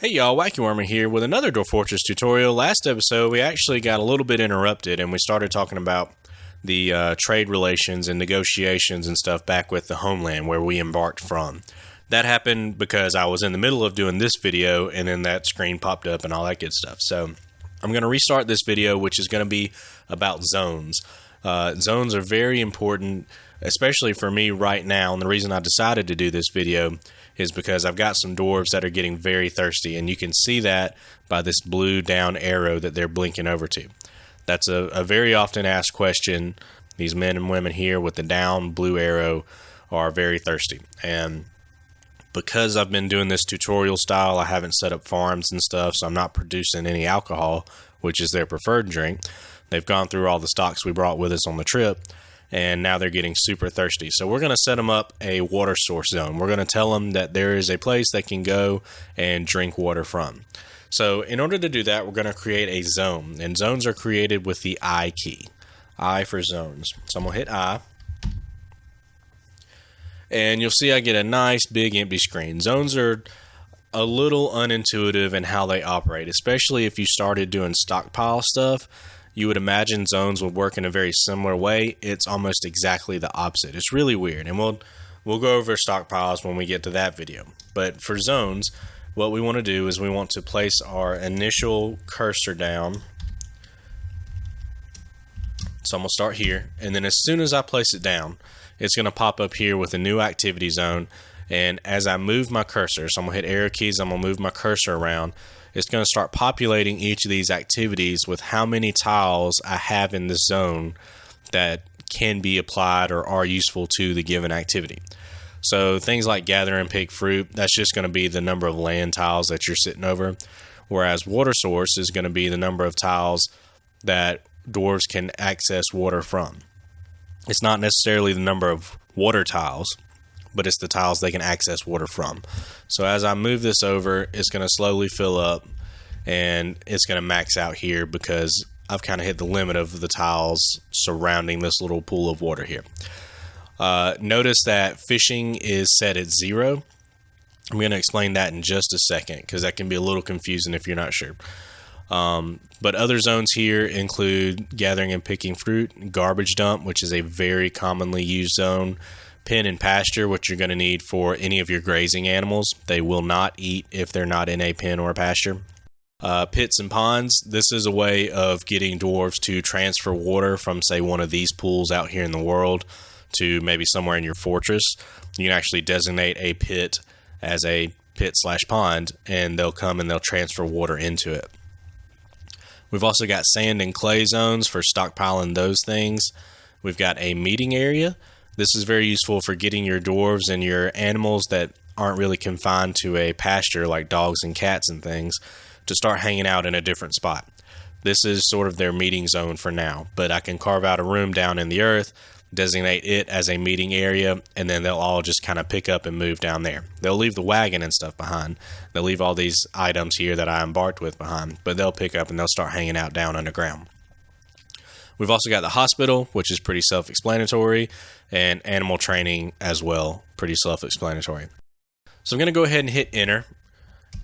Hey y'all, Wacky Wormer here with another Dwarf Fortress tutorial. Last episode we actually got a little bit interrupted and we started talking about the trade relations and negotiations and stuff back with the homeland where we embarked from. That happened because I was in the middle of doing this video and then that screen popped up and all that good stuff. So I'm going to restart this video, which is going to be about zones. Zones are very important, especially for me right now, and the reason I decided to do this video is because I've got some dwarves that are getting very thirsty, and you can see that by this blue down arrow that they're blinking over to. That's a very often asked question. These men and women here with the down blue arrow are very thirsty, and because I've been doing this tutorial style, I haven't set up farms and stuff, so I'm not producing any alcohol, which is their preferred drink. They've gone through all the stocks we brought with us on the trip, and now they're getting super thirsty. So we're going to set them up a water source zone. We're going to tell them that there is a place they can go and drink water from. So in order to do that, we're going to create a zone, and zones are created with the I key. I for zones. So I'm going to hit I, and you'll see I get a nice big empty screen. Zones are a little unintuitive in how they operate, especially if you started doing stockpile stuff. You would imagine zones would work in a very similar way. It's almost exactly the opposite. It's really weird, and we'll go over stockpiles when we get to that video. But for zones, what we want to do is we want to place our initial cursor down. So I'm going to start here, and then as soon as I place it down, it's going to pop up here with a new activity zone. And as I move my cursor, so I'm going to hit arrow keys, I'm going to move my cursor around, it's going to start populating each of these activities with how many tiles I have in this zone that can be applied or are useful to the given activity. So things like gather and pick fruit, that's just going to be the number of land tiles that you're sitting over, whereas water source is going to be the number of tiles that dwarves can access water from. It's not necessarily the number of water tiles, but it's the tiles they can access water from. So as I move this over, it's going to slowly fill up, and it's going to max out here because I've kind of hit the limit of the tiles surrounding this little pool of water here. Notice that fishing is set at 0. I'm going to explain that in just a second because that can be a little confusing if you're not sure. But other zones here include gathering and picking fruit, garbage dump, which is a very commonly used zone, pen and pasture, which you're going to need for any of your grazing animals. They will not eat if they're not in a pen or a pasture. Pits and ponds, this is a way of getting dwarves to transfer water from, say, one of these pools out here in the world to maybe somewhere in your fortress. You can actually designate a pit as a pit/pond, and they'll come and they'll transfer water into it. We've also got sand and clay zones for stockpiling those things. We've got a meeting area. This is very useful for getting your dwarves and your animals that aren't really confined to a pasture like dogs and cats and things to start hanging out in a different spot. This is sort of their meeting zone for now, but I can carve out a room down in the earth, designate it as a meeting area, and then they'll all just kind of pick up and move down there. They'll leave the wagon and stuff behind. They'll leave all these items here that I embarked with behind, but they'll pick up and they'll start hanging out down underground. We've also got the hospital, which is pretty self-explanatory, and animal training as well, pretty self-explanatory. So I'm going to go ahead and hit enter,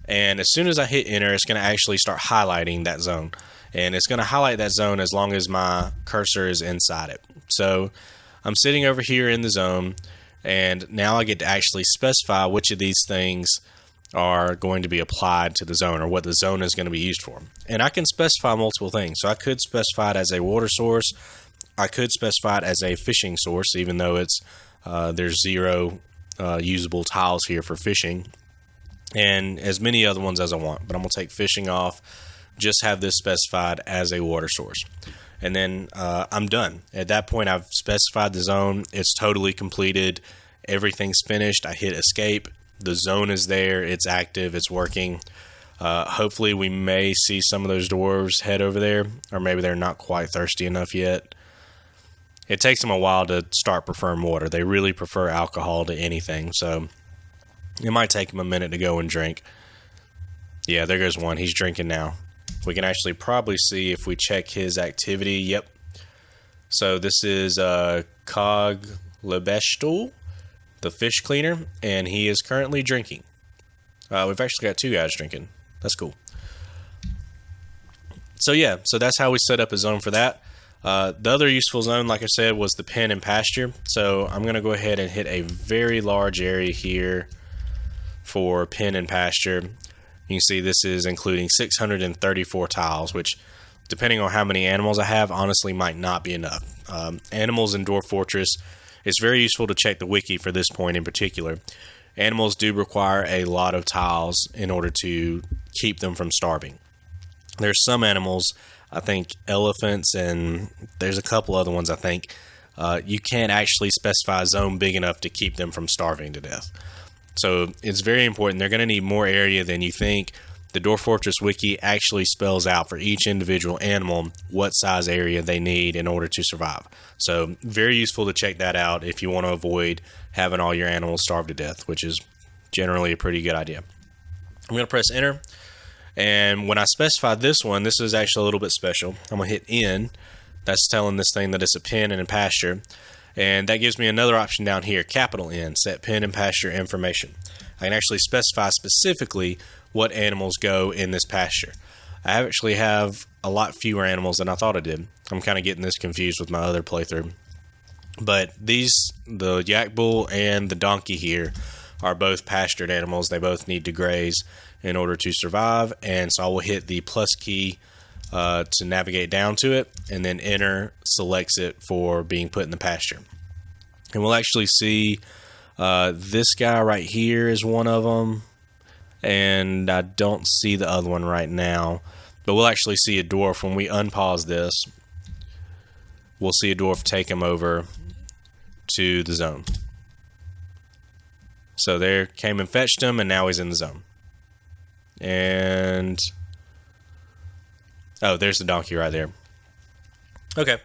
and as soon as I hit enter, it's going to actually start highlighting that zone, and it's going to highlight that zone as long as my cursor is inside it. So I'm sitting over here in the zone, and now I get to actually specify which of these things are going to be applied to the zone, or what the zone is going to be used for. And I can specify multiple things. So I could specify it as a water source. I could specify it as a fishing source, even though it's there's 0 usable tiles here for fishing, and as many other ones as I want. But I'm going to take fishing off, just have this specified as a water source. And then I'm done. At that point, I've specified the zone. It's totally completed. Everything's finished. I hit escape. The zone is there. It's active. It's working. Hopefully, we may see some of those dwarves head over there, or maybe they're not quite thirsty enough yet. It takes them a while to start preferring water. They really prefer alcohol to anything, so it might take them a minute to go and drink. Yeah, there goes one. He's drinking now. We can actually probably see if we check his activity. Yep. So this is Cog Lebestul, the fish cleaner, and he is currently drinking. We've actually got 2 guys drinking. That's cool. So yeah, so that's how we set up a zone for that. The other useful zone, like I said, was the pen and pasture. So I'm going to go ahead and hit a very large area here for pen and pasture. You can see this is including 634 tiles, which, depending on how many animals I have, honestly might not be enough. Animals in Dwarf Fortress, it's very useful to check the wiki for this point in particular. Animals do require a lot of tiles in order to keep them from starving. There's some animals, I think elephants, and there's a couple other ones I think, you can't actually specify a zone big enough to keep them from starving to death. So it's very important. They're going to need more area than you think. The Dwarf Fortress Wiki actually spells out for each individual animal what size area they need in order to survive. So very useful to check that out if you want to avoid having all your animals starve to death, which is generally a pretty good idea. I'm going to press enter. And when I specify this one, this is actually a little bit special. I'm going to hit N. That's telling this thing that it's a pen and a pasture. And that gives me another option down here, capital N, set pen and pasture information. I can actually specify specifically what animals go in this pasture. I actually have a lot fewer animals than I thought I did. I'm kind of getting this confused with my other playthrough. But these, the yak bull and the donkey here, are both pastured animals. They both need to graze in order to survive, and so I will hit the plus key to navigate down to it, and then enter selects it for being put in the pasture. And we'll actually see this guy right here is one of them, and I don't see the other one right now, but we'll actually see a dwarf when we unpause this. We'll see a dwarf take him over to the zone. So there, came and fetched him, and now he's in the zone. And oh, there's the donkey right there. Okay,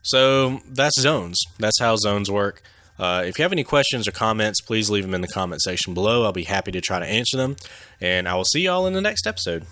so that's zones. That's how zones work. If you have any questions or comments, please leave them in the comment section below. I'll be happy to try to answer them, and I will see y'all in the next episode.